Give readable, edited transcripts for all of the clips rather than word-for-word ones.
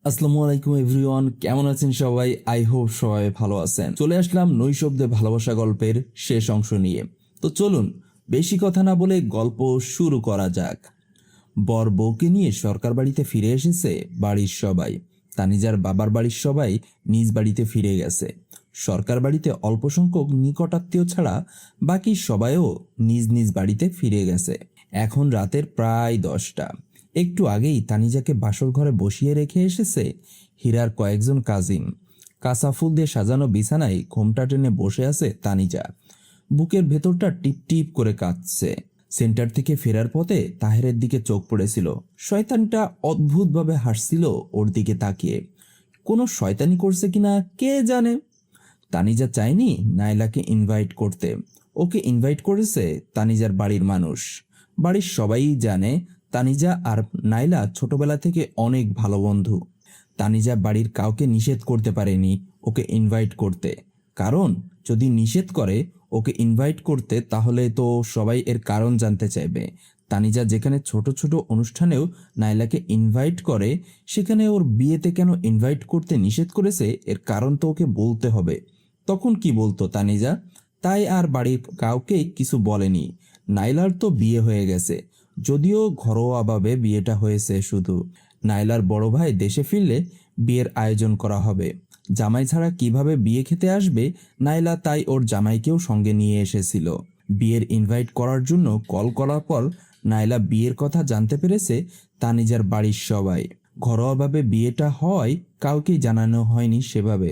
আসসালামু আলাইকুম এভরিওয়ান, কেমন আছেন সবাই? আই হোপ সবাই ভালো আছেন। চলে আসলাম নৈশব্দে ভালোবাসা গল্পের শেষ অংশ নিয়ে। তো চলুন বেশি কথা না বলে গল্প শুরু করা যাক। বর বউকে নিয়ে সরকার বাড়িতে ফিরে এসেছে বাড়ির সবাই। তানিজার বাবার বাড়ির সবাই নিজ বাড়িতে ফিরে গেছে। সরকার বাড়িতে অল্প সংখ্যক নিকটাত্মীয় ছাড়া বাকি সবাইও নিজ নিজ বাড়িতে ফিরে গেছে। এখন রাতের প্রায় 10টা। একটু আগেই তানিজাকে বাসর ঘরে বসিয়ে রেখে এসেছে হীরার কয়েকজন কাজিন। কাঁচা ফুল দিয়ে সাজানো বিছানায় ঘোমটা টেনে বসে আছে তানিজা। বুকের ভেতরটা টিপ টিপ করে কাঁদছে। সেন্টার থেকে ফেরার পথে তাহেরের দিকে চোখ পড়েছিল। শয়তানটা অদ্ভুতভাবে হাসছিল ওর দিকে তাকিয়ে। কোনো শয়তানি করছে কিনা কে জানে। তানিজা চায়নি নাইলাকে ইনভাইট করতে। ওকে ইনভাইট করেছে তানিজার বাড়ির মানুষ। বাড়ির সবাই জানে তানিজা আর নাইলা ছোটবেলা থেকে অনেক ভালো বন্ধু। তানিজা বাড়ির কাউকে নিষেধ করতে পারেনি ওকে ইনভাইট করতে, কারণ যদি নিষেধ করে ওকে ইনভাইট করতে তাহলে তো সবাই এর কারণ জানতে চাইবে। তানিজা যেখানে ছোট ছোট অনুষ্ঠানেও নাইলাকে ইনভাইট করে, সেখানে ওর বিয়েতে কেন ইনভাইট করতে নিষেধ করেছে এর কারণ তো ওকে বলতে হবে। তখন কি বলতো তানিজা? তাই আর বাড়ির কাউকে কিছু বলেনি। নাইলার তো বিয়ে হয়ে গেছে, যদিও ঘরোয়াভাবে বিয়েটা হয়েছে শুধু। নাইলার বড় ভাই দেশে ফিরলে বিয়ের আয়োজন করা হবে। জামাই ছাড়া কিভাবে বিয়ে খেতে আসবে নাইলা, তাই ওর জামাইকেও সঙ্গে নিয়ে এসেছিল। বিয়ের ইনভাইট করার জন্য কল করার পর নাইলা বিয়ের কথা জানতে পেরেছে তানিজার বাড়ির সবাই। ঘরোয়াভাবে বিয়েটা হয়, কাউকেই জানানো হয়নি সেভাবে।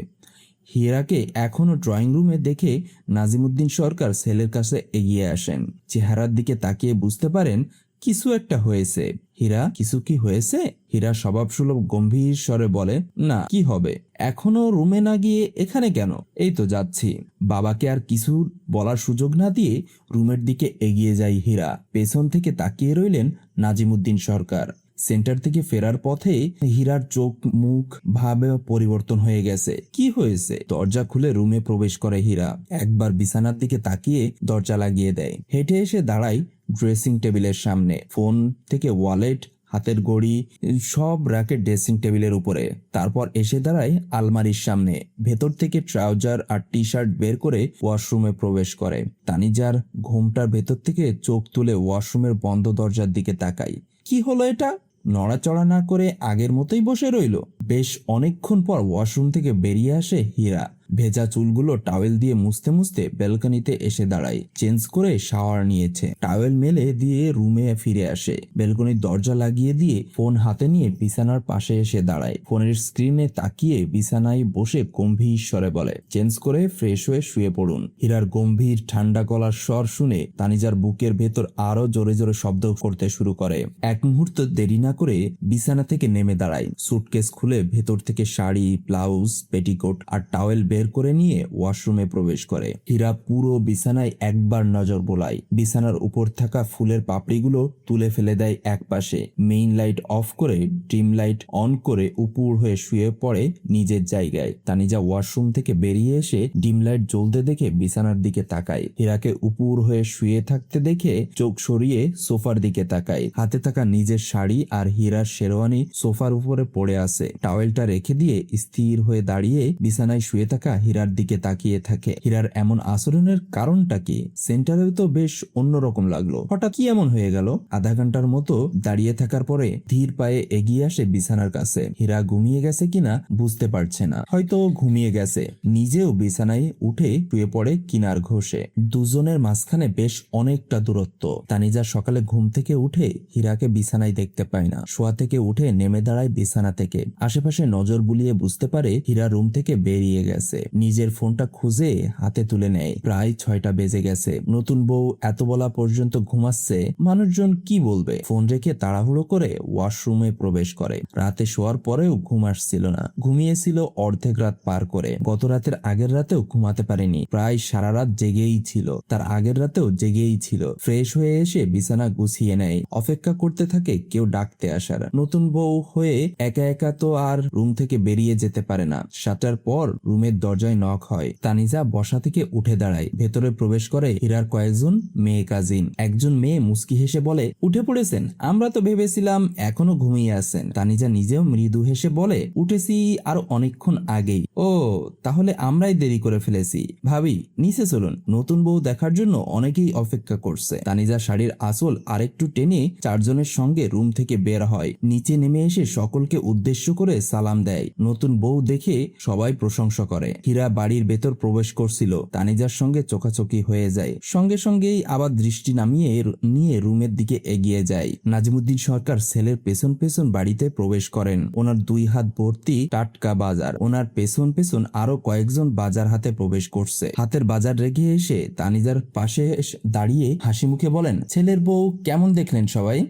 হীরাকে এখনো ড্রয়িং রুমে দেখে নাজিমুদ্দিন সরকার ছেলের কাছে এগিয়ে আসেন। চেহারার দিকে তাকিয়ে বুঝতে পারেন কিছু একটা হয়েছে। হীরা, কিছু কি হয়েছে? হীরা স্বভাবসুলভ গম্ভীর স্বরে বলে, না, কি হবে? এখনো রুমে না গিয়ে এখানে কেন? এই তো যাচ্ছি। বাবাকে আর কিছু বলার সুযোগ না দিয়ে রুমের দিকে এগিয়ে যায় হীরা। পেছন থেকে তাকিয়ে রইলেন নাজিমুদ্দিন সরকার। সেন্টার থেকে ফেরার পথে হীরার চোখ মুখ ভাবে পরিবর্তন হয়ে গেছে। কি হয়েছে? দরজা খুলে রুমে প্রবেশ করে হীরা। একবার বিছানার দিকে তাকিয়ে দরজা লাগিয়ে দেয়। হেঁটে এসে দাঁড়ায় ড্রেসিং টেবিলের সামনে। ফোন থেকে ওয়ালেট, হাতের ঘড়ি সব রাখে ড্রেসিং টেবিলের উপরে। তারপর এসে দাঁড়ায় আলমারির সামনে। ভেতর থেকে ট্রাউজার আর টি শার্ট বের করে ওয়াশরুমে প্রবেশ করে। তানিজার ঘোমটার ভেতর থেকে চোখ তুলে ওয়াশরুমের বন্ধ দরজার দিকে তাকায়। কি হলো এটা? নড়াচড়া না করে আগের মতোই বসে রইল। বেশ অনেকক্ষণ পর ওয়াশরুম থেকে বেরিয়ে আসে হীরা। ভেজা চুলগুলো টাওয়েল দিয়ে মুছতে মুছতে ব্যালকনিতে এসে দাঁড়ায়। চেঞ্জ করে শাওয়ার নিয়েছে। টাওয়েল মেলে দিয়ে রুমে ফিরে আসে। ব্যালকনির দরজা লাগিয়ে দিয়ে ফোন হাতে নিয়ে বিছানার পাশে এসে দাঁড়ায়। ফোনের স্ক্রিনে তাকিয়ে বিছানায় বসে গম্ভীর স্বরে বলে, চেঞ্জ করে ফ্রেশ হয়ে শুয়ে পড়ুন। হীরার গম্ভীর ঠান্ডা গলার স্বর শুনে তানিজার বুকের ভেতর আরো জোরে জোরে শব্দ করতে শুরু করে। এক মুহূর্ত দেরি না করে বিছানা থেকে নেমে দাঁড়ায়। সুটকেস খুলে ভেতর থেকে শাড়ি, ব্লাউজ, পেটিকোট আর টাওয়েল বের করে নিয়ে ওয়াশরুমে প্রবেশ করে। হীরা পুরো বিছানায় একবার নজর বোলায়। বিছানার উপর থাকা ফুলের পাপড়িগুলো তুলে ফেলে দেয় একপাশে। মেইন লাইট অফ করে ডিম লাইট অন করে উপুড় হয়ে শুয়ে পড়ে নিজের জায়গায়। তানিজা ওয়াশরুম থেকে বেরিয়ে এসে ডিম লাইট জ্বলতে দেখে বিছানার দিকে তাকায়। হীরাকে উপুড় হয়ে শুয়ে থাকতে দেখে চোখ সরিয়ে সোফার দিকে তাকায়। হাতে থাকা নিজের শাড়ি আর হীরার শেরওয়ানি সোফার উপরে পড়ে আছে। টাওয়েলটা রেখে দিয়ে স্থির হয়ে দাঁড়িয়ে বিছানায় শুয়ে থাকা হীরার দিকে তাকিয়ে থাকে। হীরার এমন আচরণের কারণটা কি? সেন্টারেও তো বেশ অন্যরকম লাগলো, হঠাৎ কি এমন হয়ে গেল? আধা ঘন্টার মতো দাঁড়িয়ে থাকার পরে ধীর পায়ে এগিয়ে আসে বিছানার কাছে। হীরা ঘুমিয়ে গেছে কিনা বুঝতে পারছে না, হয়তো ঘুমিয়ে গেছে। নিজেও বিছানায় উঠে শুয়ে পড়ে কিনার ঘষে। দুজনের মাঝখানে বেশ অনেকটা দূরত্ব। তানিজা সকালে ঘুম থেকে উঠে হীরাকে বিছানায় দেখতে পায় না। শোয়া থেকে উঠে নেমে দাঁড়ায় বিছানা থেকে। আশেপাশে নজর বুলিয়ে বুঝতে পারে হীরা রুম থেকে বেরিয়ে গেছে। নিজের ফোনটা খুঁজে হাতে তুলে নেয়। প্রায় 6টা বেজে গেছে। নতুন বউ এত বলা পর্যন্ত ঘুমাচ্ছে, মানুষজন কি বলবে? ফোন রেখে তাড়াহুড়ো করে ওয়াশরুমে প্রবেশ করে। রাতে শোয়ার পরেও ঘুম আসছিল না। ঘুমিয়েছিল অর্ধেক রাত পার করে। গত রাতের আগের রাতেও ঘুমাতে পারেনি। প্রায় সারা রাত জেগেই ছিল। তার আগের রাতেও জেগেই ছিল। ফ্রেশ হয়ে এসে বিছানা গুছিয়ে নেয়। অপেক্ষা করতে থাকে কেউ ডাকতে আসার। নতুন বউ হয়ে একা একা তো আর রুম থেকে বেরিয়ে যেতে পারে না। 7টার পর রুমের দরজায় নক হয়। তানিজা বসা থেকে উঠে দাঁড়ায়। ভেতরে প্রবেশ করে হীরার কয়েকজন মেয়ে কাজিন। একজন মেয়ে মুস্কি হেসে বলে, উঠে পড়েছেন? আমরা তো ভেবেছিলাম এখনো ঘুমিয়ে আছেন। তানিজা নিজেও মৃদু হেসে বলে, উঠেছি আরো অনেকক্ষণ আগেই। ও, তাহলে আমরাই দেরি করে ফেলেছি। ভাবি, নিচে চলুন, নতুন বউ দেখার জন্য অনেকেই অপেক্ষা করছে। তানিজা শাড়ির আঁচল আরেকটু টেনে চারজনের সঙ্গে রুম থেকে বের হয়। নিচে নেমে এসে সকলকে উদ্দেশ্য করে সালাম দেয়। নতুন বউ দেখে সবাই প্রশংসা করে। হীরা বাড়ির ভেতর প্রবেশ করছিল, তানিজার সঙ্গে চোখাচোখি হয়ে যায়। সঙ্গে সঙ্গেই আবার দৃষ্টি নামিয়ে নিয়ে রুমের দিকে এগিয়ে যায়। নাজিমুদ্দিন সরকার ছেলের পেছন পেছন বাড়িতে প্রবেশ করেন। ওনার 2 হাত ভর্তি টাটকা বাজার। ওনার পেছন পেছন আরো কয়েকজন বাজার হাতে প্রবেশ করছে। হাতের বাজার রেখে এসে তানিজার পাশে দাঁড়িয়ে হাসি মুখে বলেন, ছেলের বউ কেমন দেখলেন সবাই?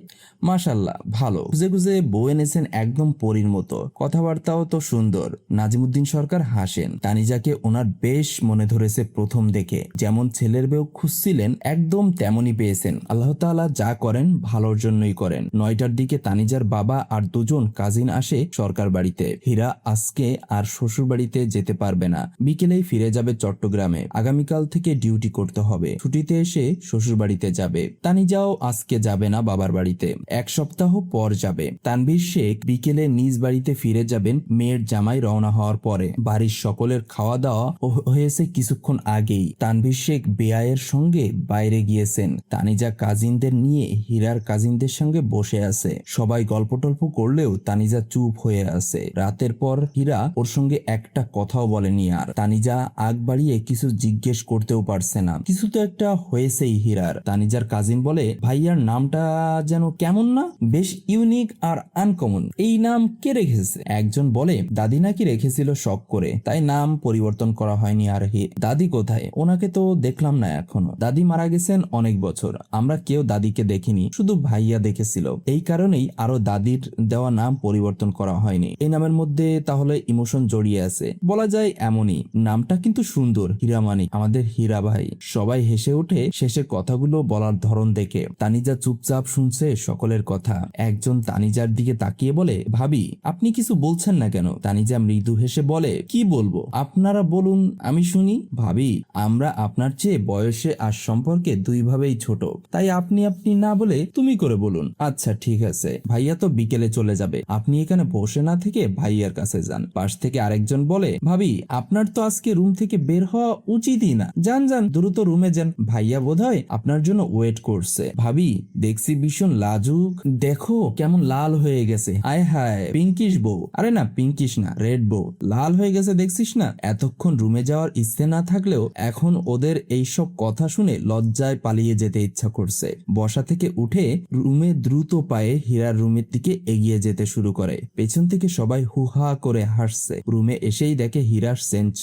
মাশাল্লাহ, ভালো। খুঁজে খুঁজে বউ এনেছেন, একদম পরীর মতো। কথাবার্তাও তো সুন্দর। নাজিমুদ্দিন সরকার হাসেন। তানিজাকে ওনার বেশ মনে ধরেছে প্রথম দেখে। যেমন ছেলের বউ খুঁজছিলেন একদম তেমনই পেয়েছেন। আল্লাহ তাআলা যা করেন ভালোর জন্যই করেন। 9টার দিকে তানিজার বাবা আর 2জন কাজিন আসে সরকার বাড়িতে। হীরা আজকে আর শ্বশুর বাড়িতে যেতে পারবে না, বিকেলেই ফিরে যাবে চট্টগ্রামে। আগামীকাল থেকে ডিউটি করতে হবে। ছুটিতে এসে শ্বশুর বাড়িতে যাবে। তানিজাও আজকে যাবে না বাবার বাড়িতে, 1 সপ্তাহ পর যাবে। তানভীর শেখ বিকেলে নিজ বাড়িতে ফিরে যাবেন মেয়ের জামাই রওনা হওয়ার পরে। বাড়ির সকলের খাওয়া দাওয়া হয়েছে কিছুক্ষণ আগেই। তানভীর শেখ বেয়ায়ের সঙ্গে বাইরে গিয়েছেন। তানিজা কাজিনদের নিয়ে হীরার কাজিনদের সঙ্গে বসে আছে। সবাই গল্প টল্প করলেও তানিজা চুপ হয়ে আছে। রাতের পর হীরা ওর সঙ্গে একটা কথাও বলেনি। আর তানিজা আগ বাড়িয়ে কিছু জিজ্ঞেস করতেও পারছে না। কিছু তো একটা হয়েছেই হীরার। তানিজার কাজিন বলে, ভাইয়ার নামটা যেন কেমন না, বেশ ইউনিক আর আনকমন। এই নাম কে রেখেছে? একজন বলে, দাদি নাকি রেখেছিল শখ করে, তাই নাম পরিবর্তন করা হয়নি। আর দাদি কোথায়? ওনাকে তো দেখলাম না এখনো। দাদি মারা গেছেন অনেক বছর। আমরা কেউ দাদিকে দেখিনি, শুধু ভাইয়া দেখেছিল। এই কারণেই আরো দাদির দেওয়া নাম পরিবর্তন করা হয়নি। এই নামের মধ্যে তাহলে ইমোশন জড়িয়ে আছে, বলা যায় এমনই। নামটা কিন্তু সুন্দর, হীরামানিক, আমাদের হীরা ভাই। সবাই হেসে ওঠে শেষের কথাগুলো বলার ধরন দেখে। তানিজা চুপচাপ শুনছে সকলের কথা। একজন তানিজার দিকে তাকিয়ে বলে, ভাবি আপনি কিছু বলছেন না কেন? তানিজা মৃদু হেসে বলে, কি বলবো, আপনারা বলুন, আমি শুনি। ভাবি, আমরা আপনার চেয়ে বয়সে আর সম্পর্কে 2 ভাবেই ছোট, তাই আপনি আপনি না বলে তুমি করে বলুন। আচ্ছা ঠিক আছে, ভাইয়া তো বিকেলে চলে যাবে, আপনি এখানে বসে না থেকে ভাইয়ার কাছে যান। পাশ থেকে আরেকজন বলে, ভাবি আপনার তো আজকে রুম থেকে বের হওয়া উচিতই না, যান যান দ্রুত রুমে যান, ভাইয়া বোধহয় আপনার জন্য ওয়েট করছে। ভাবি, দেখছি ভীষণ লাজুক, দেখো কেমন লাল হয়ে গেছে। আয় হায়, পিঙ্কিশ বউ। আরে না, পিঙ্কিশ না, রেড বউ। লাল হয়ে গেছে দেখছিস না? এতক্ষণ রুমে যাওয়ার ইচ্ছে না থাকলেও এখন ওদের এইসব কথা শুনে লজ্জায় পালিয়ে যেতে ইচ্ছা করছে। বসা থেকে উঠে রুমে দ্রুত পায়ে হীরার রুমের দিকে এগিয়ে যেতে শুরু করে। পেছন থেকে সবাই হুহা করে হাসছে। রুমে এসেই দেখে হীরা চেঞ্জ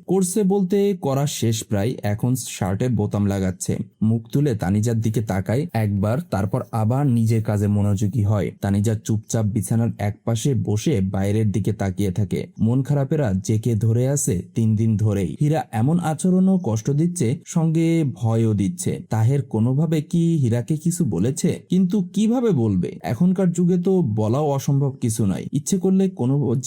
করছে বলতে করা শেষ প্রায়। এখন শার্টের বোতাম লাগাচ্ছে। মুখ তুলে তানিজার দিকে তাকায় একবার, তারপর আবার নিজের কাজে মনোযোগী হয়। তানিজা চুপচাপ বিছানার একপাশে বসে বাইরের দিকে তাকিয়ে থাকে। মন খারাপেরা জেকে ধরে আছে 3 দিন ধরেই। হীরা এমন আচরণও কষ্ট দিচ্ছে, সঙ্গে ভয়ও দিচ্ছে। তাহের কোনোভাবে কি হীরাকে কিছু বলেছে? কিন্তু কিভাবে বলবে? এখনকার যুগে তো বলাও অসম্ভব কিছু নয়। ইচ্ছে করলে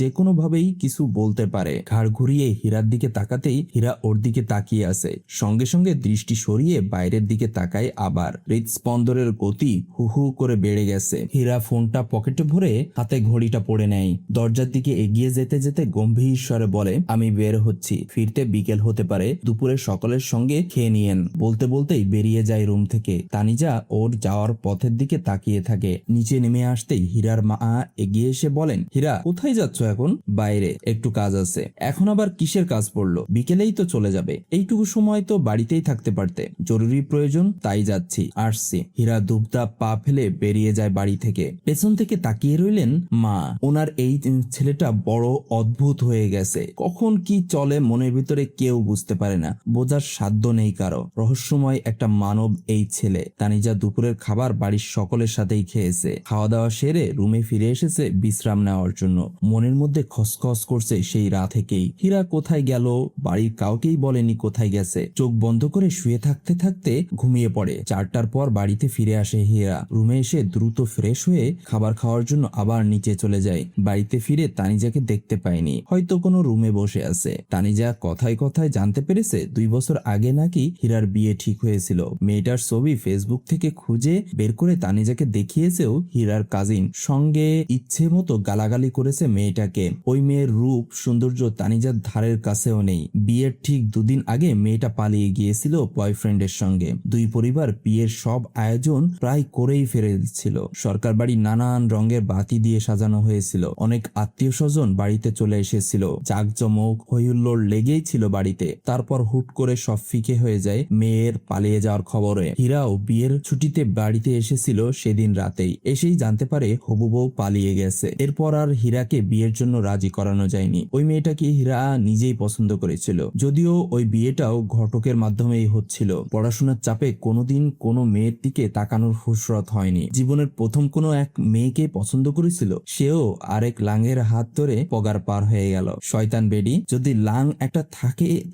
যে কোনো ভাবেই কিছু বলতে পারে। ঘাড় ঘুরিয়ে হীরার দিকে তাকাতেই হীরা ওর দিকে তাকিয়ে আছে। সঙ্গে সঙ্গে দৃষ্টি সরিয়ে বাইরের দিকে তাকায়। আবার হৃদস্পন্দনের গতি হু হু করে বেড়ে গেছে। হীরা ফোনটা পকেটে ভরে হাতে ঘড়িটা পড়ে নেয়। দরজার দিকে এগিয়ে যেতে যেতে গম্ভীর স্বরে বলে, আমি বের হচ্ছি, ফিরতে বিকেল হতে পারে, দুপুরে সকলের সঙ্গে খেয়ে নিয়েন। বলতে বলতেই বেরিয়ে যায় রুম থেকে। তানিজা ওর যাওয়ার পথের দিকে তাকিয়ে থাকে। নিচে নেমে আসতেই হীরার মা এগিয়ে এসে বলেন, হীরা কোথায় যাচ্ছ এখন? বাইরে একটু কাজ আছে। এখন আবার কিসের কাজ পড়লো? বিকেলেই তো চলে যাবে, এইটুকু সময় তো বাড়িতেই থাকতে পারতে। জরুরি প্রয়োজন, তাই যাচ্ছি, আসছি। হীরা দুবদা পা ফেলে বেরিয়ে যায় বাড়ি থেকে। পেছন থেকে তাকিয়ে রইলেন মা। ওনার এই ছেলেটা বড় অদ্ভুত হয়ে গেছে। কখন কি চলে মনের ভিতরে কেউ বুঝতে পারে না, বোঝার সাধ্য নেই কারো। রহস্যময় একটা মানব এই ছেলে। তানিজা দুপুরের খাবার বাড়ির সকলের সাথেই খেয়েছে। খাওয়া দাওয়া সেরে রুমে ফিরে এসেছে বিশ্রাম নেওয়ার জন্য। মনের মধ্যে খসখস করছে সেই রাত থেকেই। হীরা কোথায় গেল? বাড়ির কাউকেই বলেনি কোথায় গেছে। চোখ বন্ধ করে শুয়ে থাকতে থাকতে ঘুমিয়ে পড়ে। 4টার পর বাড়িতে ফিরে আসে হীরা। রুমে এসে দ্রুত ফ্রেশ হয়ে খাবার খাওয়ার জন্য আবার নিচে চলে যায়। বাড়িতে ফিরে তানিজাকে দেখতে পায়নি, হয়তো কোনো রুমে বসে বসে আছে। তানিজা কথায় কথায় জানতে পেরেছে 2 বছর আগে নাকি হীরার বিয়ে ঠিক হয়েছিল। মেয়েটার ছবি ফেসবুক থেকে খুঁজে বের করে তানিজাকে দেখিয়েছেও হীরার কাজিন, সঙ্গে ইচ্ছে মতো গালাগালি করেছে মেয়েটাকে। ওই মেয়ের রূপ সৌন্দর্য তানিজার ধারের কাছেও নেই। বিয়ের ঠিক 2 দিন আগে মেয়েটা পালিয়ে গিয়েছিল বয়ফ্রেন্ডের সঙ্গে। দুই পরিবার বিয়ের সব আয়োজন প্রায় করেই ফেলেছিল। সরকার বাড়ি নানান রঙের বাতি দিয়ে সাজানো হয়েছিল। অনেক আত্মীয় স্বজন বাড়িতে চলে এসেছিল। জাঁকজমক হইহুল্লোড় লেগেই ছিল বাড়িতে। তারপর হুট করে সব ফিকে হয়ে যায় মেয়ের পালিয়ে যাওয়ার খবরে। হীরাও বিয়ের ছুটিতে বাড়িতে এসেছিল সেদিন রাতেই। এসেই জানতে পারে হবু বউ পালিয়ে গেছে। এরপর আর হীরাকে বিয়ের জন্য রাজি করানো যায়নি। ওই মেয়েটাকে হীরা নিজেই পছন্দ করেছিল, যদিও ওই বিয়েটাও ঘটকের মাধ্যমেই হচ্ছিল। পড়াশোনার চাপে কোনোদিন কোনো মেয়ের দিকে তাকানোর ফুরসত হয়নি। জীবনের প্রথম কোনো এক মেয়েকে পছন্দ করেছিল, সেও আরেক লাঙের হাত ধরে পগার পার হয়ে গেল। শয়তান বেডি, যদি লাং একটা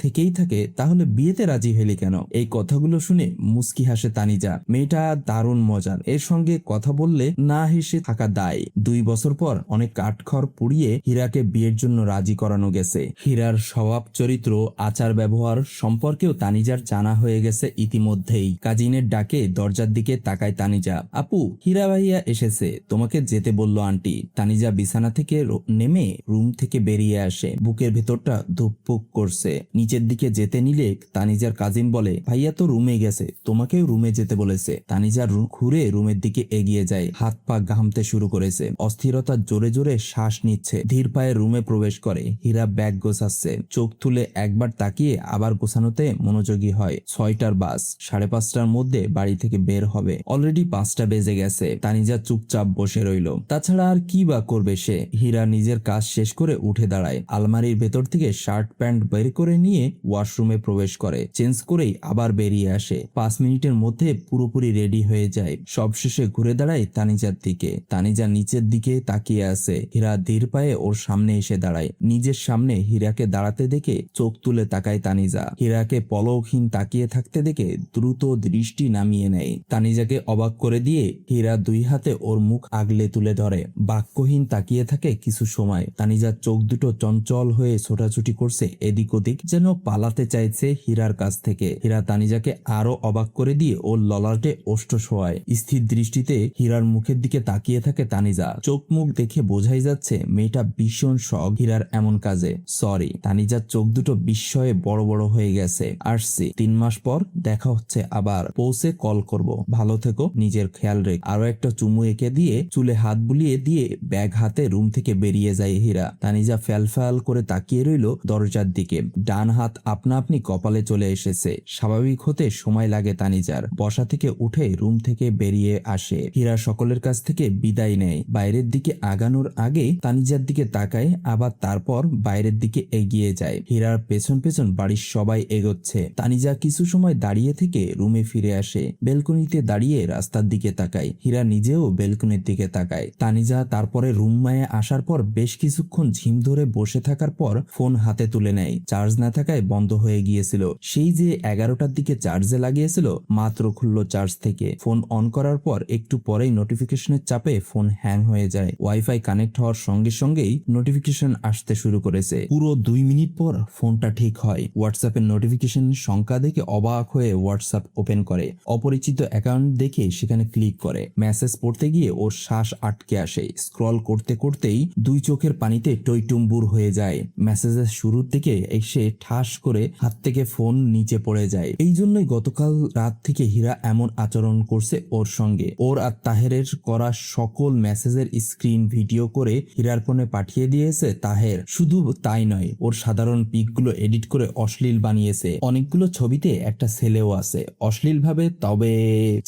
থেকেই থাকে তাহলে বিয়েতে রাজি হইলি কেন? এই কথাগুলো শুনে মুস্কি হাসে তানিজা। মেয়েটা দারুণ মজার, এর সঙ্গে কথা বললে না হেসে থাকা দায়। 2 বছর পর অনেক কাঠখড় পুড়িয়ে হীরাকে বিয়ের জন্য রাজি করানো গেছে। হীরার স্বভাব চরিত্র, আচার ব্যবহার সম্পর্কেও তানিজার জানা হয়ে গেছে ইতিমধ্যেই। কাজিনের ডাকে দরজার দিকে তাকায় তানিজা। আপু, হীরা ভাইয়া এসেছে, তোমাকে যেতে বলল আন্টি। তানিজা বিছানা থেকে নেমে রুম থেকে বেরিয়ে আসে। বুকের ভেতরটা ধুকপুক করছে। নিচের দিকে যেতে নিলে তানিজার কাজিন বলে, ভাইয়া তো রুমে গেছে, তোমাকেও রুমে যেতে বলেছে। তানিজা ঘুরে রুমের দিকে এগিয়ে যায়। হাত পা ঘামতে শুরু করেছে। অস্থিরতার জোরে জোরে শ্বাস নিচ্ছে। ধীর পায়ে রুমে প্রবেশ করে। হীরা ব্যাগ গোছাচ্ছে। চোখ তুলে একবার তাকিয়ে আবার গোছানোতে মনোযোগী হয়। 6টার বাস, 5:30টার মধ্যে বাড়ি থেকে বের হবে। অলরেডি 5টা বেজে গেছে। তানিজা চুপচাপ বসে রইল। তাছাড়া আর কি বা করবে সে? হীরা নিজের কাজ শেষ করে উঠে দাঁড়ায়। আলমারির ভেতর থেকে শার্ট প্যান্ট বের করে নিয়ে ওয়াশরুমে প্রবেশ করে। চেঞ্জ করেই আবার বেরিয়ে আসে। 5 মিনিটের মধ্যে পুরোপুরি রেডি হয়ে যায়। সবশেষে ঘুরে দাঁড়ায় তানিজার দিকে। তানিজা নিচের দিকে তাকিয়ে আছে। হীরা ধীর পায়ে ওর সামনে এসে দাঁড়ায়। নিজের সামনে হীরাকে দাঁড়াতে দেখে চোখ তুলে তাকায় তানিজা। হীরাকে পলকহীন তাকিয়ে থাকতে দেখে দ্রুত দৃষ্টি নামিয়ে নেয়। তানিজাকে অবাক করে দিয়ে হীরা 2 হাতে ওর মুখ আগলে তুলে ধরে। বাক্যহীন তাকিয়ে থাকে কিছু সময়। তানিজার চোখ দুটো চঞ্চল হয়ে ছোটাছুটি করছে এদিক ওদিক, যেন পালাতে চাইছে হীরার কাছ থেকে। হীরা তানিজাকে আরো অবাক করে দিয়ে ওর ললাটে ওষ্ঠ শোয়ায়। স্থির দৃষ্টিতে হীরার মুখের দিকে তাকিয়ে থাকে তানিজা। চোখ মুখ দেখে বোঝাই যাচ্ছে মেয়েটা ভীষণ শখ হীরার এমন কাজে। সরি। তানিজার চোখ দুটো বিস্ময়ে বড় বড় হয়ে গেছে। আসছি, 3 মাস পর দেখা হচ্ছে আবার। পৌঁছে কল করব। ভালো থেকো, নিজের খেয়াল রেখ। আরো একটা চুমু এঁকে দিয়ে চুলে হাত বুলিয়ে দিয়ে ব্যাগ হাতে রুম থেকে বেরিয়ে যায় হীরা। তানিজা ফ্যাল করে তাকিয়ে রইল দরজার দিকে। ডান হাত আপনা আপনি কপালে চলে এসেছে। স্বাভাবিক হতে সময় লাগে তানিজার। বসা থেকে উঠে রুম থেকে বেরিয়ে আসে। হীরা সকলের কাছ থেকে বিদায় নেয়। বাইরের দিকে আগানোর আগে তানিজার দিকে তাকায়, আবার তারপর বাইরের দিকে এগিয়ে যায়। হীরার পেছন পেছন বাড়ির সবাই এগোচ্ছে। তানিজা কিছু সময় দাঁড়িয়ে থেকে রুমে ফিরে আসে। বেলকনিতে দাঁড়িয়ে রাস্তার দিকে তাকায়। হীরা নিজেও বেলকনির দিকে তাকায়। তানিজা তারপরে রুমে আসার পর বেশ কিছুক্ষণ ঝিম ধরে বসে থাকার পর ফোন হাতে তুলে নেয়। চার্জ না থাকায় বন্ধ হয়ে গিয়েছিল। সেই যে 11টার দিকে চার্জে লাগিয়েছিল, মাত্র খুললো চার্জ থেকে। ফোন অন করার পর একটু পরেই নোটিফিকেশনের চাপে ফোন হ্যাং হয়ে যায়। ওয়াইফাই কানেক্ট হওয়ার সঙ্গে সঙ্গেই নোটিফিকেশন আসতে শুরু করেছে। পুরো 2 মিনিট পর ফোনটা ঠিক হয়। হোয়াটসঅ্যাপের নোটিফিকেশন সংখ্যা দেখে অবাক হয়ে হোয়াটসঅ্যাপ ওপেন করে। অপরিচিত অ্যাকাউন্ট দেখে সেখানে ক্লিক করে। মেসেজ পড়তে গিয়ে ওর শ্বাস আটকে আসে। স্ক্রল করতে করতেই 2 চোখের পানিতে টইটুম্বুর হয়ে যায়। মেসেজের শুরুর দিকে এসে ঠাস করে হাত থেকে ফোন নিচে পড়ে যায়। এই জন্যই গতকাল রাত থেকে হীরা এমন আচরণ করছে ওর সঙ্গে। ওর আর তাহেরের করা সকল মেসেজের স্ক্রিন ভিডিও করে হীরার ফোনে পাঠিয়ে দিয়েছে তাহের। শুধু তাই নয়, ওর সাধারণ পিকগুলো এডিট করে অশ্লীল বানিয়েছে। অনেকগুলো ছবিতে একটা ছেলেও আছে অশ্লীল ভাবে, তবে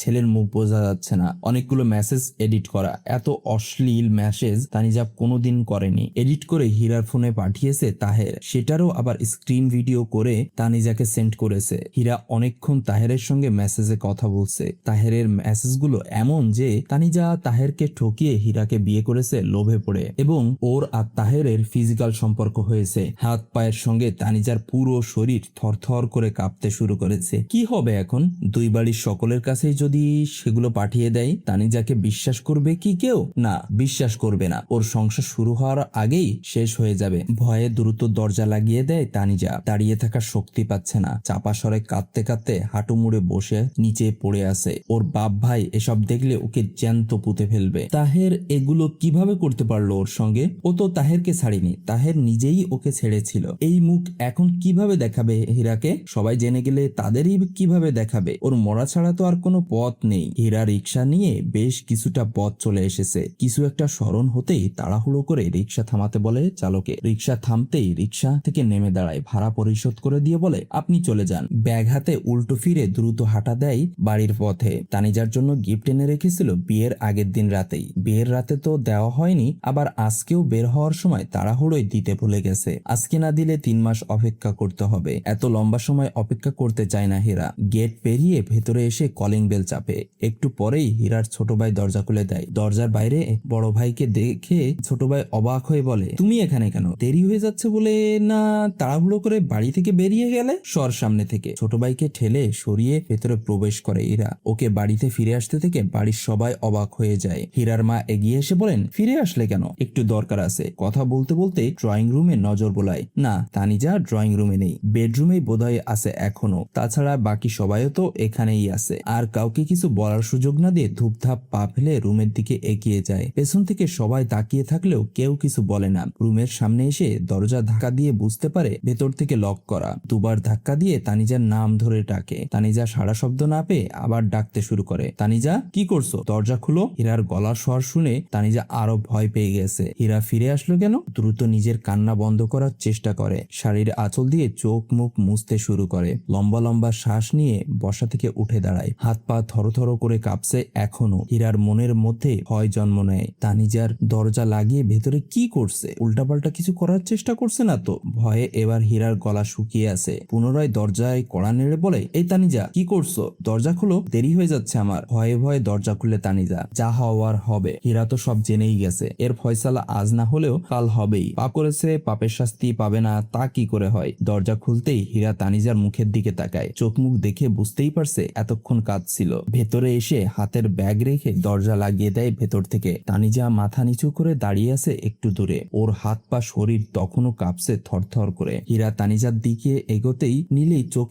ছেলের মুখ বোঝা যাচ্ছে না। অনেকগুলো মেসেজ এডিট করা। এত অশ্লীল মেসেজ তানিজা কোনোদিন করেনি। এডিট করে হীরার ফোনে পাঠিয়েছে তাহের। সেটারও আবার স্ক্রিন ভিডিও করে তানিজাকে সেন্ড করেছে। হীরা অনেকক্ষণ তাহেরের সঙ্গে মেসেজে কথা বলছে। তাহেরের মেসেজগুলো এমন যে তানিজা তাহেরকে ঠকিয়ে হীরাকে বিয়ে করেছে লোভে পড়ে, এবং ওর আর তাহেরের ফিজিক্যাল সম্পর্ক হয়েছে। হাত পায়ের সঙ্গে তানিজার পুরো শরীর থরথর করে কাঁপতে শুরু করেছে। কি হবে এখন? 2 বাড়ির সকলের কাছেই যদি সেগুলো পাঠিয়ে দেয়, তানিজাকে বিশ্বাস করবে কি কেউ? না, বিশ্বাস করবে না। ওর সংসার শুরু হওয়ার আগেই শেষ হয়ে যাবে। ভয়ে দ্রুত দরজা লাগিয়ে দেয় তানিজা। দাঁড়িয়ে থাকার শক্তি পাচ্ছে না, চাপা স্বরে কাঁদতে কাঁদতে হাঁটু মুড়ে বসে নিচে পড়ে আছে। ওর বাপ ভাই এসব দেখলে ওকে জ্যান্ত পুঁতে ফেলবে। তাহের এগুলো কিভাবে করতে পারলো ওর সঙ্গে? ও তো তাহেরকে ছাড়িনি, তাহের নিজেই ওকে ছেড়েছিল। এই মুখ এখন কিভাবে দেখাবে হীরাকে? সবাই জেনে গেলে তাদেরই কিভাবে দেখাবে? ওর মরা ছাড়া তো আর কোনো পথ নেই। হীরা রিক্সা নিয়ে বেশ কিছুটা পথ চলে এসেছে। কিছু একটা স্মরণ হতেই তাড়াহুড়ো করে রিক্সা থামাতে বলে চালকে। রিক্সা থামতেই রিক্সা থেকে নেমে দাঁড়ায়, ভাড়া পরিশোধ করে দিয়ে বলে আপনি চলে যান। ব্যাগ হাতে উল্টো ফিরে দ্রুত হাঁটা দেয় বাড়ির পথে। তানিজার জন্য গিফট এনে রেখেছিল বিয়ের আগের দিন রাতেই। বিয়ের রাতে তো দেওয়া হয়নি, আবার আজকেও বের হওয়ার সময় তাড়াহুড়োই দিতে ভুলে গেছে। আজকে না দিলে 3 মাস অপেক্ষা করতে হবে। এত লম্বা সময় অপেক্ষা করতে চায় না হীরা। গেট পেরিয়ে ভেতরে এসে কলিং বেল চাপে। একটু পরেই হীরার ছোট ভাই দরজা খুলে দেয়। দরজার বাইরে বড় ভাইকে দেখে ছোট ভাই অবাক হয়ে বলে তুমি এখানে কেন? দেরি হয়ে যাচ্ছে বলে না তাড়াহুড়ো করে বাড়ি থেকে বেরিয়ে গেলে? সর সামনে থেকে। ছোট ভাইকে ঠেলে সরিয়ে ভেতরে প্রবেশ করে হীরা। ওকে বাড়িতে ফিরে আসতে থেকে বাড়ির সবাই অবাক হয়ে যায়। হীরার মা এগিয়ে এসে বলেন ফিরে আসলে কেন? একটু দরকার আছে। কথা বলতে বলতে ড্রয়িং রুমে নজর বোলায়। না, তানিজা ড্রয়িং রুমে নেই, বেডরুমেই বোধহয় আছে এখনো। তাছাড়া বাকি সবাইও তো এখানেই আছে। আর কাউকে কিছু বলার সুযোগ না দিয়ে ধূপধাপ পা ফেলে রুমের দিকে এগিয়ে যায়। পেছন থেকে সবাই তাকিয়ে থাকলেও কেউ কিছু বলে না। রুমের সামনে এসে দরজা ধাক্কা দিয়ে বুঝতে পারে ভেতর থেকে লক করা। দুবার ধাক্কা দিয়ে তানিজার নাম ধরে ডাকে। তানিজা সাড়া শব্দ না পেয়ে আবার ডাকতে শুরু করে তানিজা কি করছো? দরজা খুলো। হীরার গলার স্বর শুনে তানিজা আরো ভয় পেয়ে গেছে। হীরা ফিরে আসলো কেন? দ্রুত নিজের কান্না বন্ধ করার চেষ্টা করে। শাড়ির আঁচল দিয়ে চোখ মুখ মুছতে শুরু করে। লম্বা লম্বা শ্বাস নিয়ে বসা থেকে উঠে দাঁড়ায়। হাত পা থরথর করে কাঁপছে এখনো। হীরার মনের মধ্যে ভয় জন্ম নেয়। তানিজার দরজা লাগিয়ে ভেতরে কি করছে? উল্টাপাল্টা কিছু করার চেষ্টা করছে না তো? ভয়ে এবার হীরার গলা শুকিয়ে আছে। পুনরায় দরজায় কড়া নেড়ে বলে এই তানিজা কি করছো? দরজা খুলো, দেরি হয়ে যাচ্ছে আমার। ভয়ে ভয়ে দরজা খুলে তানিজা। যা হওয়ার হবে। হীরা তো সব জেনেই গেছে। এর ফয়সালা আজ না হলেও কাল হবেই। পাপ করেছে, পাপের শাস্তি পাবে না তা কি করে হয়? দরজা খুলতেই হীরা তানিজার মুখের দিকে তাকায়। চোখ মুখ দেখে বুঝতেই পারছে এতক্ষণ কাঁদছিল। ভেতরে এসে হাতের ব্যাগ রেখে দরজা লাগিয়ে দেয় ভেতর থেকে। তানিজা মাথা নিচু করে দাঁড়িয়ে আছে একটু দূরে। ওর হাত পা শরীর তখনও কাঁপছে থরথর করে। হীরা তানিজার দিকে এগোতেই নিলেই চোখ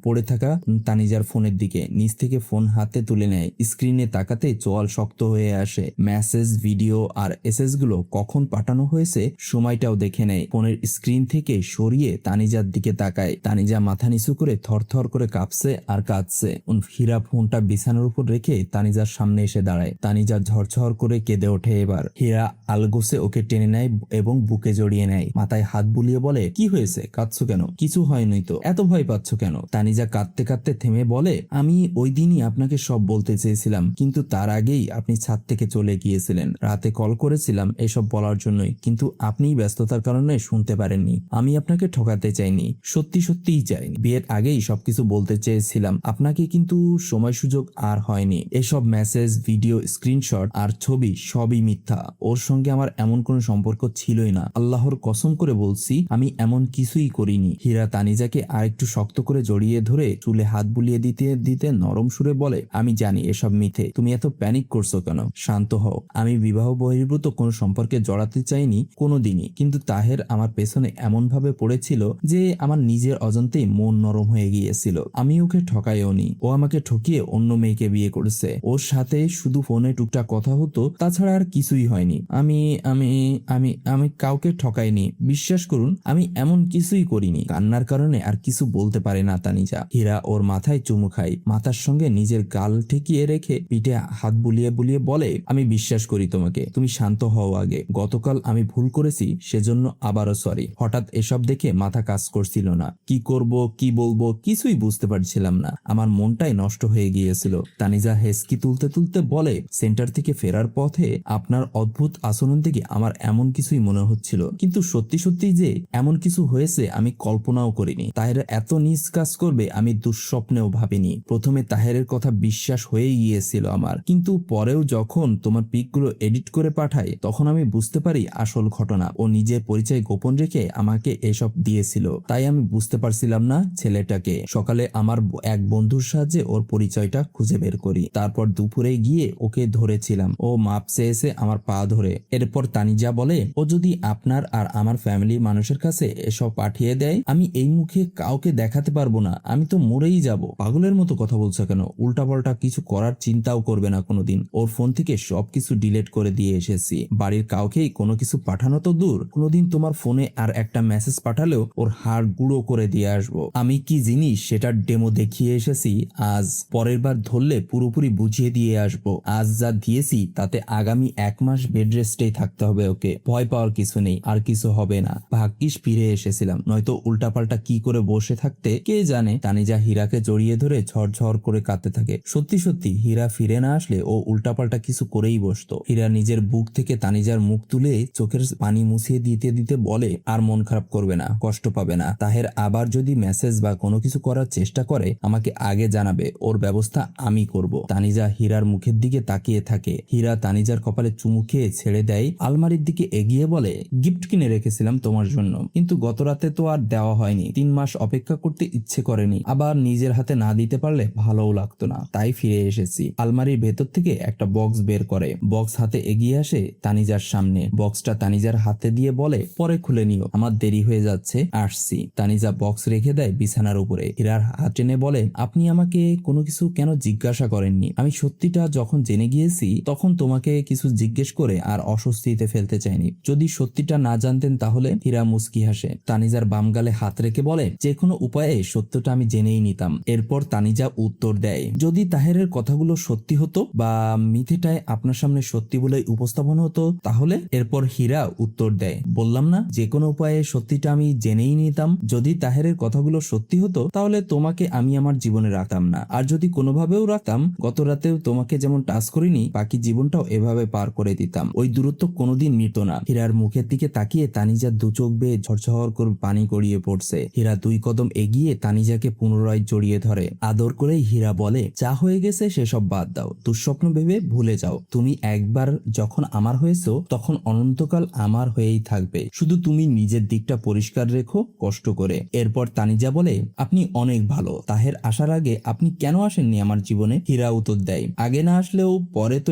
পড়ে থাকা তানিজার ফোনের দিকে। নিচ থেকে ফোন হাতে তুলে নেয়। স্ক্রিনে তাকাতে চোয়াল শক্ত হয়ে আসে। মেসেজ, ভিডিও আর এসএস গুলো কখন পাঠানো হয়েছে সময়টাও দেখে নেয়। ফোনের স্ক্রিন থেকে সরিয়ে তানিজার দিকে তাকায়। তানিজা মাথা নিচু করে থরথর করে কাঁপছে আর কাঁদছে। হীরা ফোনটা বিছানার উপর রেখে তানিজার সামনে এসে দাঁড়ায়। তানিজা ঝরঝর করে কেঁদে ওঠে। এবার হীরা আলগোসে ওকে টেনে নেয় এবং বুকে জড়িয়ে নেয়। মাথায় হাত বুলিয়ে বলে কি হয়েছে? কাঁদছো কেন? কিছু হয়নি তো, এত ভয় পাচ্ছ কেন? তানিজা কাঁদতে কাঁদতে থেমে বলে আমি ওই দিনই আপনাকে সব বলতে চেয়েছিলাম, কিন্তু তার আগেই আপনি ছাদ থেকে চলে গিয়েছিলেন। রাতে কল করেছিলাম এসব বলার জন্যই, কিন্তু আপনি ব্যস্ততার কারণে শুনতে পারেননি। আমি আপনাকে ঠকাতে চাইনি, সত্যি সত্যিই চাইনি। বিয়ের আগেই সবকিছু বলতে চেয়েছিলাম আপনাকে, কিন্তু সময় সুযোগ আর হয়নি। এসব মেসেজ, ভিডিও, স্ক্রিনশট আর ছবি সবই মিথ্যা। ওর সঙ্গে আমার এমন কোনো সম্পর্ক ছিলই না। আল্লাহর কসম করে বলছি আমি এমন কিছুই করিনি। হীরা তানিজাকে আরেকটু শক্ত করে জড়িয়ে ধরে চুলে হাত বুলিয়ে দিতে দিতে নরম সুরে বলে আমি জানি এসব মিথ্যে, তুমি এত প্যানিক করছো কেন? শান্ত হও। আমি বিবাহ বহির্ভূত কোনো সম্পর্কে জড়াতে চাইনি কোনোদিনই, কিন্তু তাহের আমার পেছনে এমন ভাবে পড়েছিল যে আমার নিজের অজান্তেই মন নরম হয়ে গিয়েছিল। আমি ওকে ঠকাইও নি। ও আমাকে ঠকিয়ে অন্য মেয়েকে বিয়ে করেছে। ওর সাথে শুধু ফোনে টুকটাক কথা হতো, তাছাড়া আর কিছুই হয়নি। আমি আমি আমি আমি কাউকে ঠকাইনি, বিশ্বাস করুন আমি এমন কিছুই করিনি। কান্নার কারণে আর কিছু বলতে পারে না তানিজা। হীরা ওর মাথায় চুমু খায়। মাথার সঙ্গে নিজের গাল ঠেকিয়ে রেখে পিঠে হাত বুলিয়ে বুলিয়ে বলে আমি বিশ্বাস করি তোমাকে, তুমি শান্ত হও আগে। গতকাল আমি ভুল করেছি, সেজন্য আবারও সরি। হঠাৎ এসব দেখে মাথা কাজ করছিল না। কি করব কি বলবো কিছুই বুঝতে পারছিলাম না। আমার মনটাই নষ্ট হয়ে গিয়েছিল। তানিজা হেসকি তুলতে তুলতে বলে সেন্টার থেকে ফেরার পথে আপনার অদ্ভুত আচরণ থেকে আমার এমন কিছুই মনে হচ্ছিল, কিন্তু সত্যি সত্যি যে এমন কিছু হয়েছে আমি কল্পনাও করিনি। তাহের এত নিজ কাজ করবে আমি দুঃস্বপ্নেও ভাবিনি। প্রথমে তাহেরের কথা বিশ্বাস হয়ে গিয়েছিল আমার, কিন্তু পরেও যখন তোমার পিকগুলো এডিট করে পাঠায় তখন আমি বুঝতে পারি আসল ঘটনা। ও নিজের পরিচয় গোপন রেখে আমাকে এসব দিয়েছিল, তাই আমি বুঝতে পারছিলাম না ছেলেটাকে। সকালে আমার এক বন্ধুর সাহায্যে ওর পরিচয়টা খুঁজে বের করি। তারপর দুপুরে গিয়ে ওকে ধরেছিলাম। ও মাপ চেয়েছে আমার পা ধরে। এরপর তানিজা বলে ও যদি আপনার আর আমার ফ্যামিলি মানুষের কাছে এসব পাঠিয়ে দেয়, আমি এই মুখে কাউকে দেখাতে পারবো না, আমি তো মরেই যাব। পাগলের মতো কথা বলছো কেন? উল্টাপাল্টা কিছু করার চিন্তাও করবে না কোনোদিন। ওর ফোন থেকে সবকিছু ডিলিট করে দিয়ে এসেছি। বাড়ির কাউকেই কোনো কিছু পাঠানো তো দূর, কোনোদিন তোমার ফোনে আর একটা মেসেজ পাঠালেও ওর হাড় গুঁড়ো করে দিয়ে আসবো। আমি কি জিনিস সেটার ডেমো দেখিয়ে এসেছি। আজ পরের বার ধরলে পুরোপুরি বুঝিয়ে দিয়ে আসবো। আজ যা দিয়েছি তাতে আগামী 1 মাস বেড রেস্টেই থাকতে হবে ওকে। ভয় পাওয়ার কিছু নেই, আর কিছু হবে না। ভাগ্যিস ফিরে এসেছিলাম, নয়তো উল্টাপাল্টা কি করে বসে থাকতে কে জানে। তানিজা হীরাকে জড়িয়ে ধরে ঝরঝর করে কাঁদতে থাকে। সত্যি সত্যি হীরা ফিরে না আসলে ও উল্টাপাল্টা কিছু করেই বসতো। হীরা নিজের বুক থেকে তানিজার মুখ তুলে চোখের পানি মুছিয়ে দিতে দিতে বলে, আর মন খারাপ করবে না, কষ্ট পাবে না। তাহের আবার যদি মেসেজ বা কোনো কিছু করার চেষ্টা করে আমাকে আগে জানাবে, ওর ব্যবস্থা আমি করব। তানিজা হীরার মুখের দিকে তাকিয়ে থাকে। হীরা তানিজার কপালে চুমু খেয়ে ছেড়ে দেয়। আলমারির দিকে এগিয়ে বলে, গিফট কিনে রেখেছিলাম তোমার জন্য, কিন্তু গত রাতে তো আর দেওয়া হয়নি। 3 মাস অপেক্ষা করতে ইচ্ছে করেনি, আবার নিজের হাতে না দিতে পারলে ভালোও লাগতো না, তাই ফিরে এসেছি। আলমারির ভেতর থেকে একটা বক্স বের করে, বক্স হাতে এগিয়ে আসে তানিজার সামনে। বক্সটা তানিজার হাতে দিয়ে বলে, পরে খুলে নিও, আমার দেরি হয়ে যাচ্ছে, আসছি। তানিজা বক্স রেখে দেয় বিছানার উপরে। হীরার হাত টেনে বলে, আপনি আমাকে কোনো কিছু কেন জিজ্ঞাসা করেননি? আমি সত্যিটা যখন জেনে গিয়েছি তখন তোমাকে কিছু জিজ্ঞেস করে আর অস্বস্তিতে ফেলতে চাইনি। যদি সত্যিটা না জানতেন তাহলে? হীরা মুস্কি হাসে। তানিজার বাম গালে হাত রেখে বলে, যে কোনো উপায়ে সত্যটা আমি জেনেই নিতাম। এরপর তানিজা উত্তর দেয়, যদি তাহেরের কথাগুলো সত্যি হতো বা মিথ্যেটায় আপনার সামনে সত্যি বলে উপস্থাপন হতো তাহলে? এরপর হীরা উত্তর দেয়, বললাম না যে কোনো উপায়ে সত্যিটা আমি জেনেই নিতাম। যদি তাহেরের কথাগুলো সত্যি হতো তাহলে তোমাকে আমি আমার জীবনে রাখতাম না, আর যদি কোনোভাবেও রাখতাম, গত রাতেও তোমাকে যেমন টাচ করিনি বাকি জীবনটাও এভাবে পার করে দিতাম। ওই দূরত্ব কোনোদিন মিটতো না। হীরার মুখের দিকে তাকিয়ে তানিজার দু চোখ বেয়ে ঝরঝর করে পানি গড়িয়ে পড়ছে। হীরা 2 কদম এগিয়ে তানিজাকে পুনরায় জড়িয়ে ধরে। আদর করে হীরা বলে, যা হয়ে গেছে সেসব বাদ দাও, দুঃস্বপ্ন ভেবে ভুলে যাও। তুমি একবার যখন আমার হয়েছো তখন অনন্তকাল আমার হয়েই থাকবে, শুধু তুমি নিজের দিকটা পরিষ্কার রেখো কষ্ট করে। এরপর তানিজা বলে, আপনি অনেক ভালো, তাহের আসার আগে আপনি কেন আসেননি আমার জীবনে? হীরা উত্তর দেয়, আগে না আসলেও পরে তো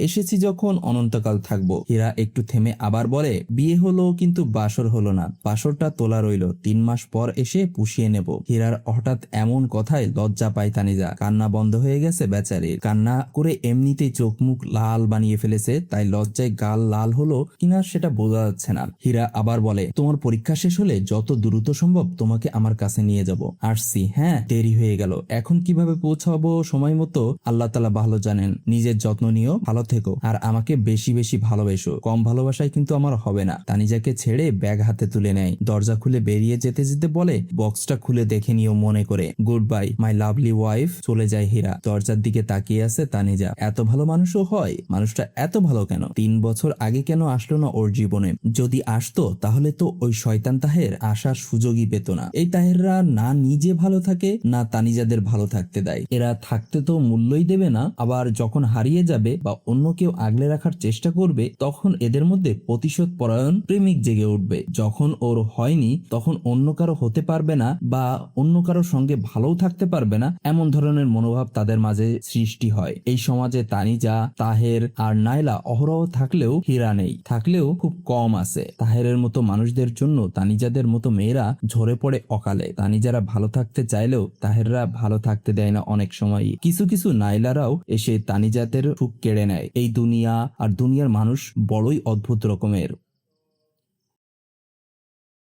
এসেছি যখন অনন্তকাল থাকবো। হীরা একটু থেমে আবার বলে, বিয়ে হলো কিন্তু বাসর হলো না, বাসরটা তোলা রইলো, 3 মাস পর এসে পুষিয়ে নেব। হীরার হঠাৎ এমন কথায় লজ্জা পায় তানিজা। কান্না বন্ধ হয়ে গেছে বেচারির। কান্না করে এমনিতেই চোখ মুখ লাল বানিয়ে ফেলেছে, তাই লজ্জায় গাল লাল হলো কিনা সেটা বোঝা যাচ্ছে না। হীরা আবার বলে, তোমার পরীক্ষা শেষ হলে যত দ্রুত সম্ভব তোমাকে আমার কাছে নিয়ে যাব। আসছি, হ্যাঁ দেরি হয়ে গেল, এখন কিভাবে পৌঁছাবো সময় মতো আল্লাহ তাআলা ভালো জানেন। নিজের যত্ন নিও, ভালো থেকো, আর আমাকে বেশি বেশি ভালোবেসো। কম ভালোবাসায় কিন্তু আমার হবে না। তানিজাকে ছেড়ে ব্যাগ হাতে তুলে নেয়। দরজা খুলে বেরিয়ে যেতে যেতে বলে, বক্সটা খুলে দেখে নিও মনে করে। Good bye my lovely wife. চলে যায় হীরা। দরজার দিকে তাকিয়ে আছে তানিজা। এত ভালো মানুষও হয়? মানুষটা এত ভালো কেন? 3 বছর আগে কেন আসলো না ওর জীবনে? যদি আসতো তাহলে তো ওই শয়তান তাহের আসার সুযোগই পেত না। এই তাহেররা না নিজে ভালো থাকে না তানিজাদের ভালো থাকতে দেয়। এরা থাকতে তো মূল্যই দেবে না, আবার যখন হারিয়ে যাবে বা অন্য কেউ আগলে রাখার চেষ্টা করবে তখন এদের মধ্যে প্রতিশোধ পরায়ণ প্রেমিক জেগে উঠবে। যখন ওর হয়নি তখন অন্য কারো হতে পারবে না বা অন্য কারো সঙ্গে ভালোও থাকতে পারবে না, এমন ধরনের মনোভাব তাদের মাঝে সৃষ্টি হয়। এই সমাজে তানিজা, তাহের আর নাইলা অহরহ থাকলেও হীরা নেই, থাকলেও খুব কম আছে। তাহেরের মতো মানুষদের জন্য তানিজাদের মতো মেয়েরা ঝরে পড়ে অকালে। তানিজারা ভালো থাকতে চাইলেও তাহেররা ভালো থাকতে দেয় না অনেক সময়ই। কিছু কিছু নাইলারাও এসে তানিজাদের সুখ কেড়ে নেয়। এই দুনিয়া আর দুনিয়ার মানুষ বড়ই অদ্ভুত রকমের।